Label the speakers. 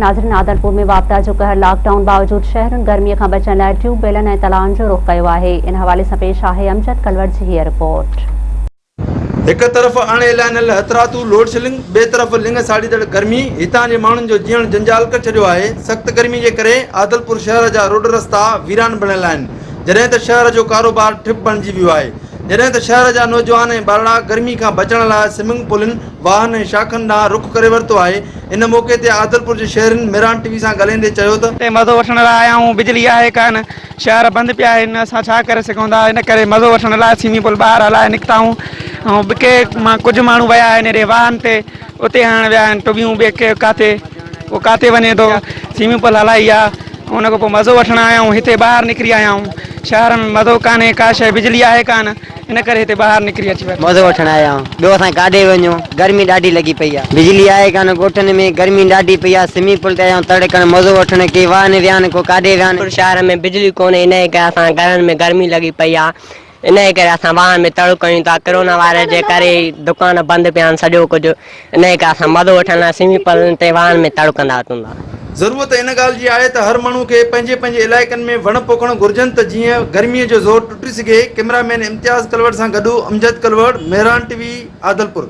Speaker 1: नाज़रीन, आदलपुर में वापदा जो कहर लॉकडाउन बावजूद शहरुनि गर्मी खां बचण लाइ ट्यूबवेलनि ऐं तलाउनि जो रुख कयो आहे। इन हवाले सां पेश आहे अमजद कलवट जी हीअ रिपोर्ट।
Speaker 2: एक तरफ़ अण एलानल हथरातू लोड शेडिंग, बे तरफ़ लिंग साड़ीदड़ गर्मी हितां जे माण्हुनि जो जीअण जंजाल करे छॾियो आहे। सख़्त गर्मी जे करे आदलपुर शहर जा रोड रस्ता वीरान बणियल आहिनि, जॾहिं त शहर जो कारोबार ठप बणिजी वियो आहे। जॾहिं त शहर जा नौजवान ऐं ॿारड़ा गर्मी खां बचण लाइ स्विमिंग पूलनि, वाहन ऐं शाखनि ॾांहुं रुख करे वरितो आहे। इन मौक़े ते आदलपुर जे शहरनि मिरान टीवी सां ॻाल्हाईंदे चयो त
Speaker 3: मज़ो वठण लाइ आया आहियूं, बिजली आहे कान, शहर बंदि पिया आहिनि, असां छा करे सघूं था। इन करे मज़ो वठण लाइ स्विमिंग पूल ॿाहिरि हलाए निकिता आहियूं। ऐं ॿिए कुझु माण्हू विया आहिनि हेॾे वाहन ते, उते हाणे विया आहिनि टुबियूं ॿिए के काथे, उहो काथे वञे थो। स्विमिंग पूल हलाई आहे, उन खां पोइ मज़ो वठण आया आहियूं। हिते ॿाहिरि निकिरी आया आहियूं, शहर में मज़ो कान्हे, का शइ बिजली आहे कान, इन करे हिते ॿाहिरि निकिरी अची विया
Speaker 4: मज़ो वठण आया आहियूं। ॿियो असां काॾे वञूं, गर्मी ॾाढी लॻी पई आहे, बिजली आहे कान, ॻोठनि में गर्मी ॾाढी पई आहे। स्विमिंग पूल ते आया आहियूं तड़े कण मज़ो वठण, के वाहन विया आहिनि, को काॾे विया आहिनि।
Speaker 5: शहर में बिजली कोन्हे, इन करे असां घरनि में गर्मी लॻी पई आहे। इन करे असां वाहन में तड़ो कयूं था। कोरोना वायरस जे करे दुकान बंदि पिया आहिनि, सॼो कुझु। इन करे असां मज़ो वठण लाइ स्विमिंग पूल ते वाहन में तड़ो कंदा अचूं था।
Speaker 2: ज़रूरत इन ॻाल्हि जी आहे त हर माण्हू खे पंहिंजे पंहिंजे इलाइक़नि में वण पोखणु घुर्जनि त जीअं गर्मीअ जो ज़ोर टुटी सघे। कैमरामैन इम्तियाज़ कलवट सां गॾु अमजद कलवट, मेहरान टीवी, आदलपुर।